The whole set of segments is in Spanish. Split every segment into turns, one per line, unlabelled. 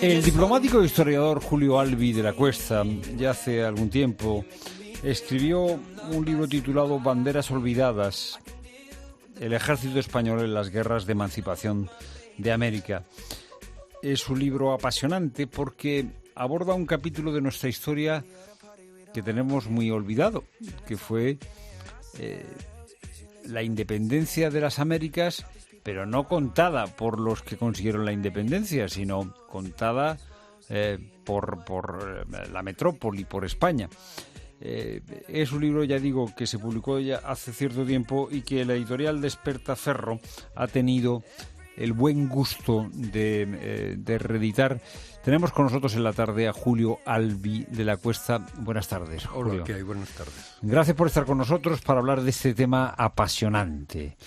El diplomático e historiador Julio Albi de la Cuesta, ya hace algún tiempo, escribió un libro titulado Banderas olvidadas, el ejército español en las guerras de emancipación de América. Es un libro apasionante porque aborda un capítulo de nuestra historia que tenemos muy olvidado, que fue la independencia de las Américas, pero no contada por los que consiguieron la independencia, sino contada por la metrópoli, por España. Es un libro, ya digo, que se publicó ya hace cierto tiempo y que la editorial Despertaferro ha tenido el buen gusto de reeditar. Tenemos con nosotros en la tarde a Julio Albi de la Cuesta. Buenas tardes, Julio.
Hola, ¿qué hay? Buenas tardes.
Gracias por estar con nosotros para hablar de este tema apasionante.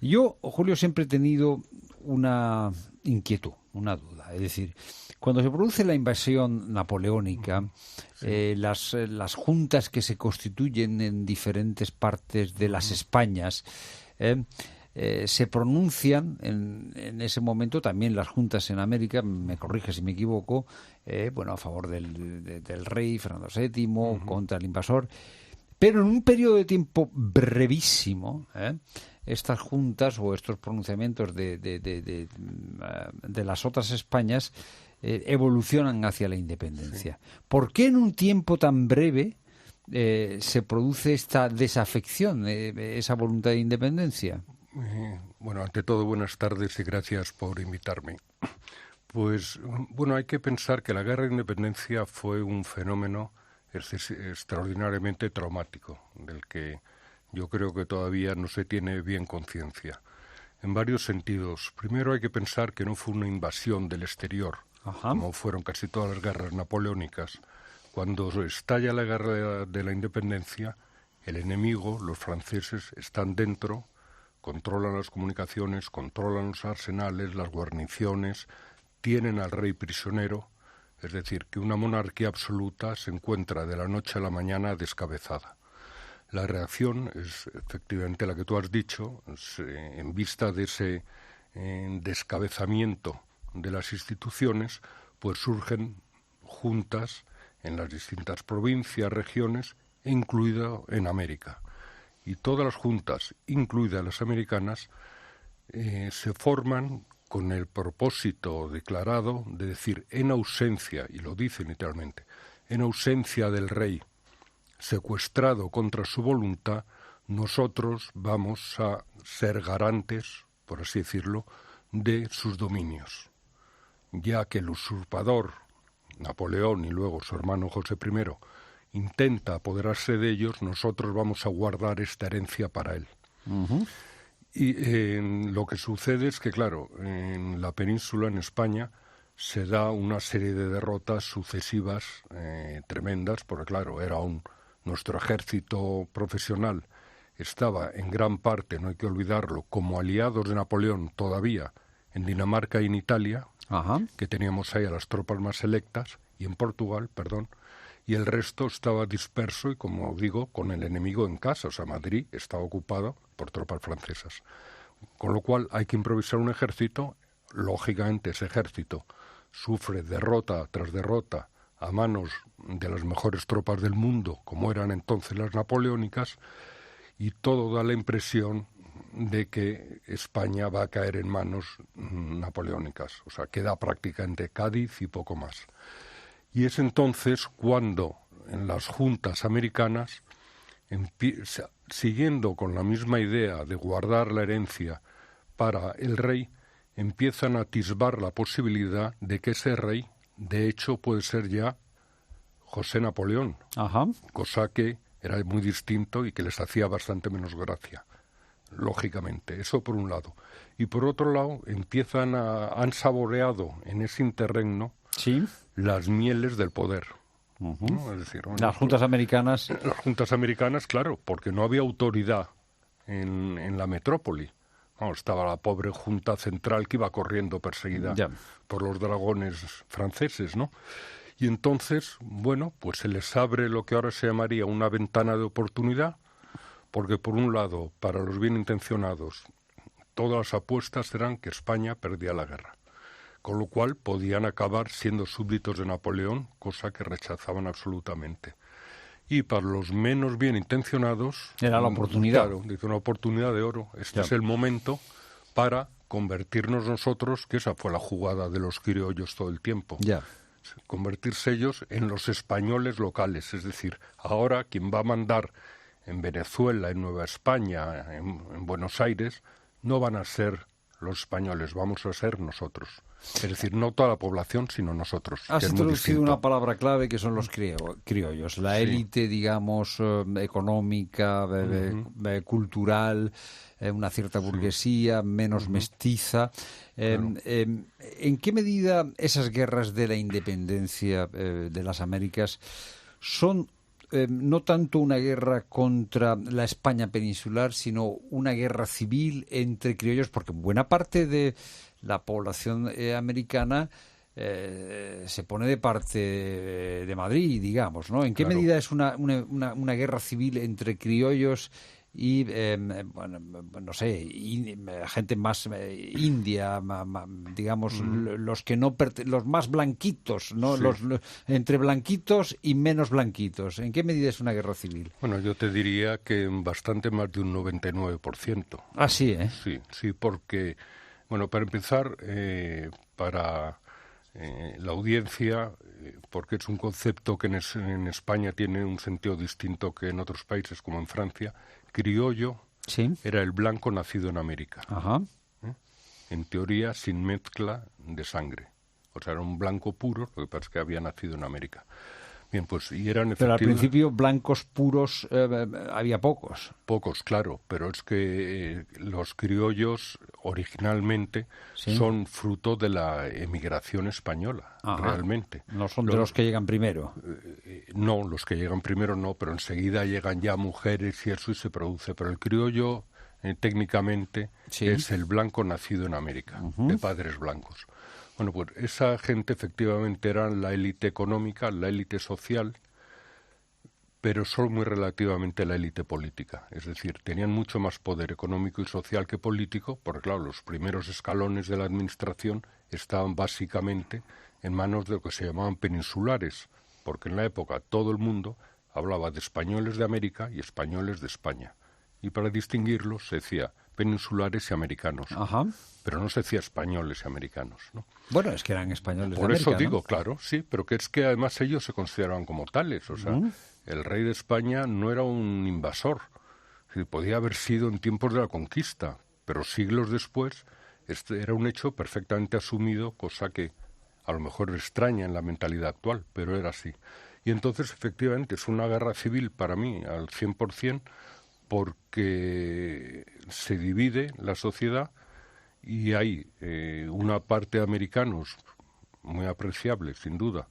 Yo, Julio, siempre he tenido una inquietud, una duda. Es decir, cuando se produce la invasión napoleónica, las juntas que se constituyen en diferentes partes de las Españas se pronuncian en ese momento, también las juntas en América, me corrige si me equivoco, a favor del rey Fernando VII, contra el invasor, pero en un periodo de tiempo brevísimo, estas juntas o estos pronunciamientos de las otras Españas evolucionan hacia la independencia. Sí. ¿Por qué en un tiempo tan breve se produce esta desafección, esa voluntad de independencia?
Ante todo, buenas tardes y gracias por invitarme. Pues, hay que pensar que la Guerra de Independencia fue un fenómeno extraordinariamente traumático, del que yo creo que todavía no se tiene bien conciencia, en varios sentidos. Primero hay que pensar que no fue una invasión del exterior, como fueron casi todas las guerras napoleónicas. Cuando estalla la Guerra de la Independencia, el enemigo, los franceses, están dentro, controlan las comunicaciones, controlan los arsenales, las guarniciones, tienen al rey prisionero, es decir, que una monarquía absoluta se encuentra de la noche a la mañana descabezada. La reacción es efectivamente la que tú has dicho, en vista de ese descabezamiento de las instituciones, pues surgen juntas en las distintas provincias, regiones, incluida en América. Y todas las juntas, incluidas las americanas, se forman con el propósito declarado de decir, en ausencia, y lo dice literalmente, en ausencia del rey secuestrado contra su voluntad, nosotros vamos a ser garantes, por así decirlo, de sus dominios, ya que el usurpador Napoleón y luego su hermano José I intenta apoderarse de ellos, nosotros vamos a guardar esta herencia para él. Y lo que sucede es que, claro, en la península, en España, se da una serie de derrotas sucesivas tremendas, porque, claro, nuestro ejército profesional estaba en gran parte, no hay que olvidarlo, como aliados de Napoleón todavía en Dinamarca y en Italia, que teníamos ahí a las tropas más selectas, y en Portugal, y el resto estaba disperso y, como digo, con el enemigo en casa. O sea, Madrid estaba ocupado por tropas francesas. Con lo cual hay que improvisar un ejército. Lógicamente ese ejército sufre derrota tras derrota a manos de las mejores tropas del mundo, como eran entonces las napoleónicas, y todo da la impresión de que España va a caer en manos napoleónicas. O sea, queda prácticamente Cádiz y poco más. Y es entonces cuando en las juntas americanas, siguiendo con la misma idea de guardar la herencia para el rey, empiezan a atisbar la posibilidad de que ese rey, de hecho, puede ser ya José Napoleón, cosa que era muy distinto y que les hacía bastante menos gracia, lógicamente. Eso por un lado. Y por otro lado, han saboreado en ese interregno las mieles del poder. ¿No? Es decir,
las juntas americanas.
Las juntas americanas, claro, porque no había autoridad en la metrópoli. Estaba la pobre Junta Central que iba corriendo perseguida por los dragones franceses, ¿no? Y entonces, pues se les abre lo que ahora se llamaría una ventana de oportunidad, porque por un lado, para los bien intencionados, todas las apuestas eran que España perdía la guerra. con lo cual podían acabar siendo súbditos de Napoleón, cosa que rechazaban absolutamente. Y para los menos bien intencionados...
Era la oportunidad.
Claro, dice una oportunidad de oro. Este es el momento para convertirnos nosotros, que esa fue la jugada de los criollos todo el tiempo. Convertirse ellos en los españoles locales. Es decir, ahora quien va a mandar en Venezuela, en Nueva España, en Buenos Aires, no van a ser los españoles, vamos a ser nosotros. Es decir, no toda la población, sino nosotros.
Has introducido una palabra clave que son los criollos, la élite, digamos, económica, cultural, una cierta burguesía, menos mestiza. Claro. ¿En qué medida esas guerras de la independencia de las Américas son no tanto una guerra contra la España peninsular, sino una guerra civil entre criollos? Porque buena parte de la población americana se pone de parte de Madrid, digamos, ¿no? ¿En qué medida es una guerra civil entre criollos y, bueno, no sé, gente más india, digamos, los que no los más blanquitos, ¿no? Sí. Entre blanquitos y menos blanquitos. ¿En qué medida es una guerra civil?
Bueno, yo te diría que bastante más de un 99%.
Ah, sí, ¿eh?
Sí, porque, bueno, para empezar, para la audiencia, porque es un concepto que en España tiene un sentido distinto que en otros países, como en Francia. Criollo era el blanco nacido en América. En teoría, sin mezcla de sangre. O sea, era un blanco puro, lo que pasa es que había nacido en América. Bien, pues, y eran
Pero al principio blancos puros había pocos.
Pocos, claro, pero es que los criollos originalmente son fruto de la emigración española, realmente.
No son de los que llegan primero.
No, los que llegan primero no, pero enseguida llegan ya mujeres y eso y se produce. Pero el criollo, técnicamente, es el blanco nacido en América, de padres blancos. Bueno, pues esa gente efectivamente era la élite económica, la élite social, pero solo muy relativamente la élite política. Es decir, tenían mucho más poder económico y social que político, porque claro, los primeros escalones de la administración estaban básicamente en manos de lo que se llamaban peninsulares, porque en la época todo el mundo hablaba de españoles de América y españoles de España. Y para distinguirlos se decía peninsulares y americanos. Pero no se decía españoles y americanos, ¿no?
Bueno, es que eran españoles
Por
de América,
eso digo,
¿no?
claro, sí, pero que es que además ellos se consideraban como tales. O sea, el rey de España no era un invasor. Podía haber sido en tiempos de la conquista, pero siglos después este era un hecho perfectamente asumido, cosa que a lo mejor extraña en la mentalidad actual, pero era así. Y entonces, efectivamente, es una guerra civil para mí al 100%, porque se divide la sociedad y hay una parte de americanos muy apreciable, sin duda,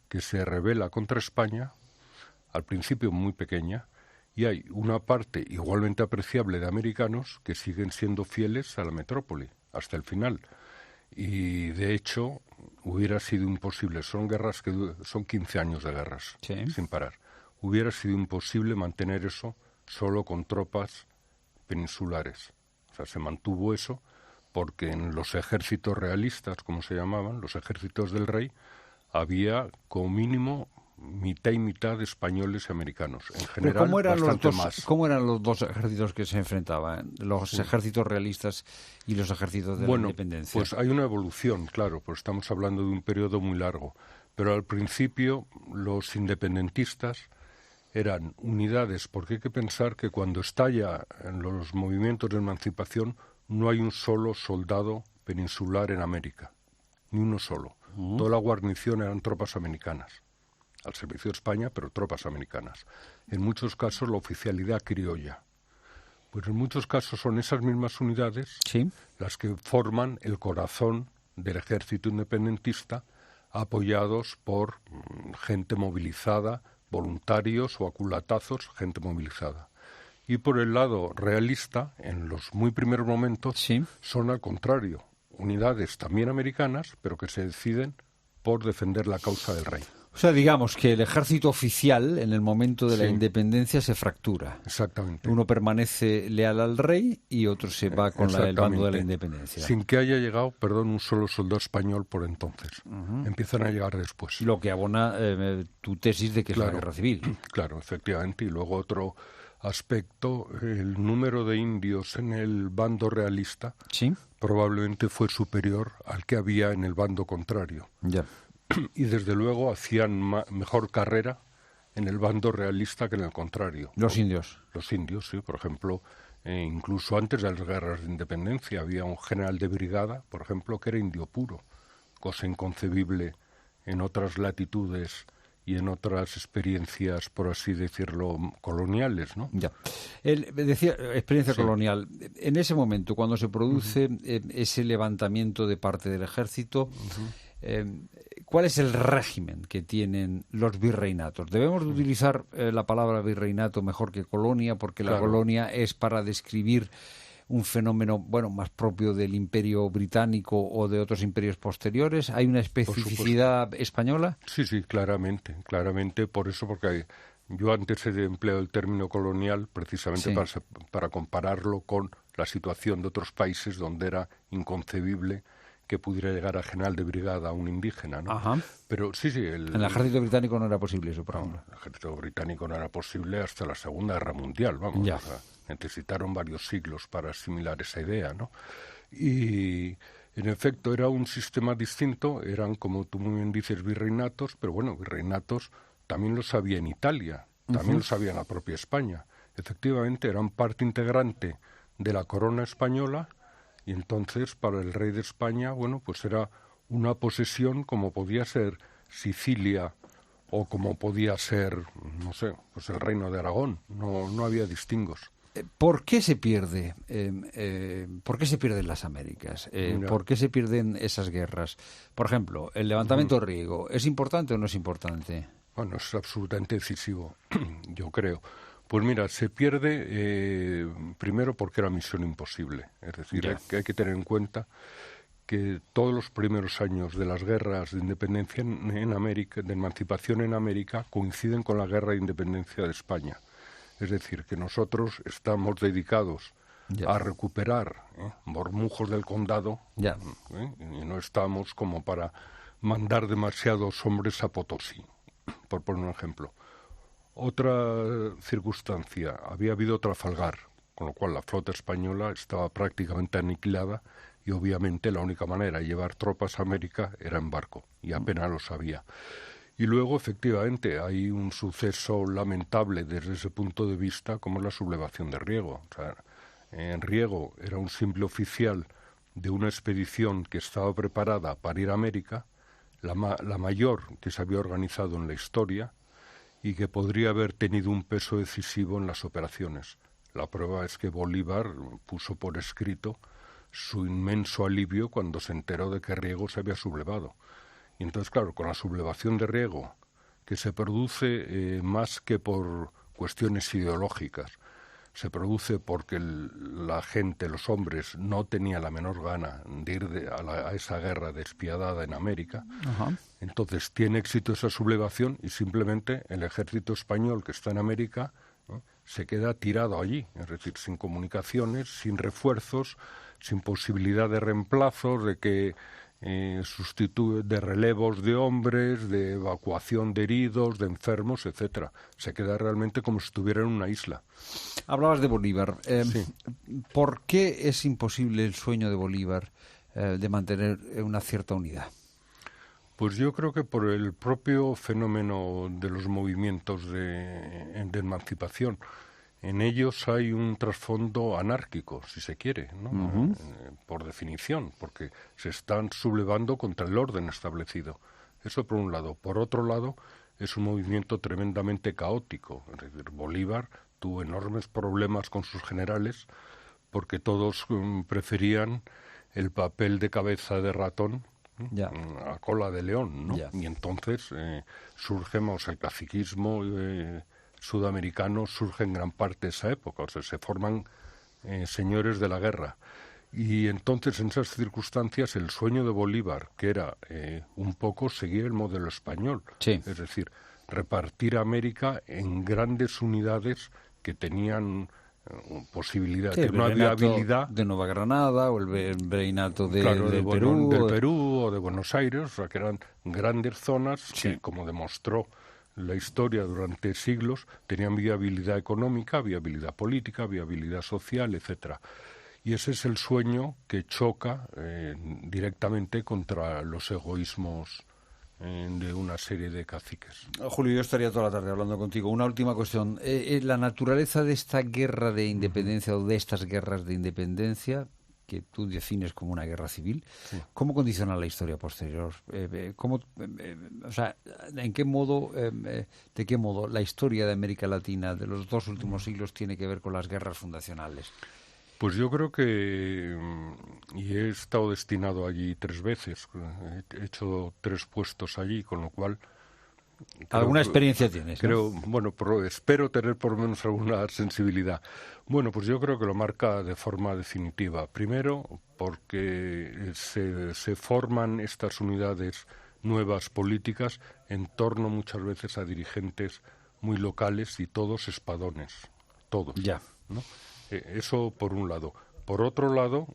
que se rebela contra España, al principio muy pequeña, y hay una parte igualmente apreciable de americanos que siguen siendo fieles a la metrópoli hasta el final. Y de hecho hubiera sido imposible, son guerras que son 15 años de guerras, sin parar. Hubiera sido imposible mantener eso solo con tropas peninsulares. O sea, se mantuvo eso porque en los ejércitos realistas, como se llamaban, los ejércitos del rey, había como mínimo mitad y mitad de españoles y americanos. En general, bastante más.
¿Cómo eran los dos ejércitos que se enfrentaban? Los ejércitos realistas y los ejércitos de la independencia.
Pues hay una evolución, claro, pues estamos hablando de un periodo muy largo. Pero al principio los independentistas eran unidades, porque hay que pensar que cuando estalla en los movimientos de emancipación no hay un solo soldado peninsular en América, ni uno solo. Toda la guarnición eran tropas americanas, al servicio de España, pero tropas americanas. En muchos casos la oficialidad criolla. Pues en muchos casos son esas mismas unidades las que forman el corazón del ejército independentista, apoyados por gente movilizada, voluntarios o aculatazos, gente movilizada. Y por el lado realista, en los muy primeros momentos, son al contrario, unidades también americanas, pero que se deciden por defender la causa del rey.
O sea, digamos que el ejército oficial en el momento de la
Sí.
independencia se fractura.
Exactamente.
Uno permanece leal al rey y otro se va con el bando de la independencia.
Sin que haya llegado, perdón, un solo soldado español por entonces. Empiezan a llegar después.
Lo que abona tu tesis de que es
Claro.
la guerra civil.
Claro, efectivamente. Y luego otro aspecto, el número de indios en el bando realista
Sí,
probablemente fue superior al que había en el bando contrario.
ya.
Y desde luego hacían mejor carrera en el bando realista que en el contrario.
Los indios.
Los indios, sí, por ejemplo, incluso antes de las guerras de independencia había un general de brigada, por ejemplo, que era indio puro, cosa inconcebible en otras latitudes y en otras experiencias, por así decirlo, coloniales, ¿no?
Ya. Decía, experiencia
Sí.
colonial. En ese momento, cuando se produce ese levantamiento de parte del ejército, ¿cuál es el régimen que tienen los virreinatos? Debemos de utilizar la palabra virreinato mejor que colonia, porque la
Claro.
colonia es para describir un fenómeno, bueno, más propio del Imperio Británico o de otros imperios posteriores. ¿Hay una especificidad española?
Sí, sí, claramente, claramente, por eso, porque yo antes he empleado el término colonial precisamente
Sí.
para compararlo con la situación de otros países donde era inconcebible que pudiera llegar a general de brigada un indígena, ¿no?
Ajá.
Pero sí, sí,
En el ejército británico no era posible eso, por ejemplo.
el ejército británico no era posible hasta la Segunda Guerra Mundial, vamos.
Ya.
O sea, necesitaron varios siglos para asimilar esa idea, ¿no? Y en efecto era un sistema distinto, eran, como tú muy bien dices, virreinatos, pero bueno, virreinatos también los había en Italia, también los había en la propia España. Efectivamente, eran parte integrante de la corona española y entonces para el rey de España, bueno, pues era una posesión como podía ser Sicilia o como podía ser, no sé, pues el reino de Aragón. No había distingos.
¿Por qué se pierde? ¿Por qué se pierden las Américas?
Ya.
¿Por qué se pierden esas guerras? Por ejemplo, el levantamiento Riego, ¿es importante o no es importante?
Bueno, es absolutamente decisivo, yo creo. Pues mira, se pierde primero porque era misión imposible. Es decir,
Ya.
hay que tener en cuenta que todos los primeros años de las guerras de independencia en América, de emancipación en América, coinciden con la guerra de independencia de España. Es decir, que nosotros estamos dedicados
Ya.
a recuperar Bormujos del Condado
Ya.
y no estamos como para mandar demasiados hombres a Potosí, por poner un ejemplo. Otra circunstancia, había habido Trafalgar, con lo cual la flota española estaba prácticamente aniquilada y obviamente la única manera de llevar tropas a América era en barco, y apenas lo sabía. Y luego, efectivamente, hay un suceso lamentable desde ese punto de vista, como es la sublevación de Riego. O sea, Riego era un simple oficial de una expedición que estaba preparada para ir a América, la mayor que se había organizado en la historia, y que podría haber tenido un peso decisivo en las operaciones. La prueba es que Bolívar puso por escrito su inmenso alivio cuando se enteró de que Riego se había sublevado. Y entonces, claro, con la sublevación de Riego, que se produce más que por cuestiones ideológicas, se produce porque la gente, los hombres, no tenía la menor gana de ir a esa guerra despiadada en América.
Ajá.
Entonces tiene éxito esa sublevación y simplemente el ejército español que está en América, ¿no?, se queda tirado allí, es decir, sin comunicaciones, sin refuerzos, sin posibilidad de reemplazos, de que de relevos de hombres, de evacuación de heridos, de enfermos, etcétera. Se queda realmente como si estuviera en una isla.
Hablabas de Bolívar.
Sí.
¿Por qué es imposible el sueño de Bolívar de mantener una cierta unidad?
Pues yo creo que por el propio fenómeno de los movimientos de emancipación. En ellos hay un trasfondo anárquico, si se quiere, ¿no? Por definición, porque se están sublevando contra el orden establecido. Eso por un lado. Por otro lado, es un movimiento tremendamente caótico. Es decir, Bolívar tuvo enormes problemas con sus generales porque todos preferían el papel de cabeza de ratón
Ya.
a cola de león, ¿no?
Ya.
Y entonces surgemos el caciquismo sudamericano surge en gran parte de esa época, o sea, se forman señores de la guerra. Y entonces, en esas circunstancias, el sueño de Bolívar, que era un poco seguir el modelo español,
sí,
es decir, repartir América en grandes unidades que tenían posibilidad,
sí,
que
el
no había
virreinato
habilidad.
de Nueva Granada o el virreinato
Claro,
del Perú.
del Perú o de Buenos Aires, o sea, que eran grandes zonas
Sí.
que, como demostró la historia durante siglos, tenían viabilidad económica, viabilidad política, viabilidad social, etcétera. Y ese es el sueño que choca directamente contra los egoísmos de una serie de caciques.
Julio, yo estaría toda la tarde hablando contigo. Una última cuestión. La naturaleza de esta guerra de independencia o de estas guerras de independencia, que tú defines como una guerra civil,
Sí.
¿cómo condiciona la historia posterior? O sea, ¿en qué modo, de qué modo la historia de América Latina de los 2 últimos siglos tiene que ver con las guerras fundacionales?
Pues yo creo que, y he estado destinado allí 3 veces, he hecho 3 puestos allí, con lo cual...
¿Alguna experiencia tienes?
Creo, bueno, espero tener por lo menos alguna sensibilidad. Bueno, pues yo creo que lo marca de forma definitiva. Primero, porque se forman estas unidades nuevas políticas en torno muchas veces a dirigentes muy locales y todos espadones, todos,
Ya.
¿no? Eso por un lado. Por otro lado,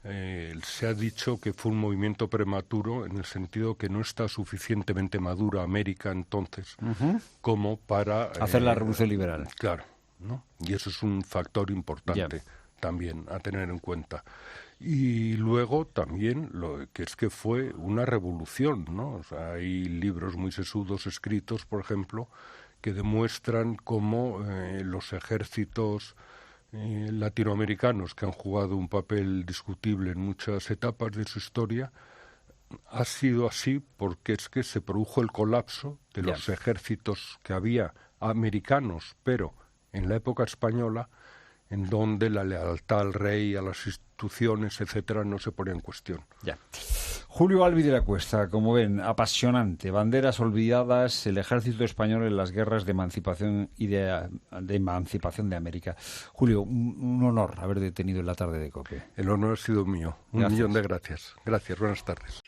se ha dicho que fue un movimiento prematuro en el sentido que no está suficientemente madura América entonces como para...
Hacer la revolución liberal.
Claro, ¿no? Y eso es un factor importante
Ya.
también a tener en cuenta. Y luego también lo que es que fue una revolución, ¿no? O sea, hay libros muy sesudos escritos, por ejemplo, que demuestran cómo los ejércitos latinoamericanos, que han jugado un papel discutible en muchas etapas de su historia, ha sido así porque es que se produjo el colapso de los ejércitos que había americanos, pero en la época española, en donde la lealtad al rey, a las instituciones, etcétera, no se ponía en cuestión.
Ya. Julio Albi de la Cuesta, como ven, apasionante. Banderas olvidadas, el ejército español en las guerras de emancipación y de emancipación de América. Julio, un honor haber detenido en la tarde de COPE.
El honor ha sido mío. Un millón de gracias. Gracias, buenas tardes.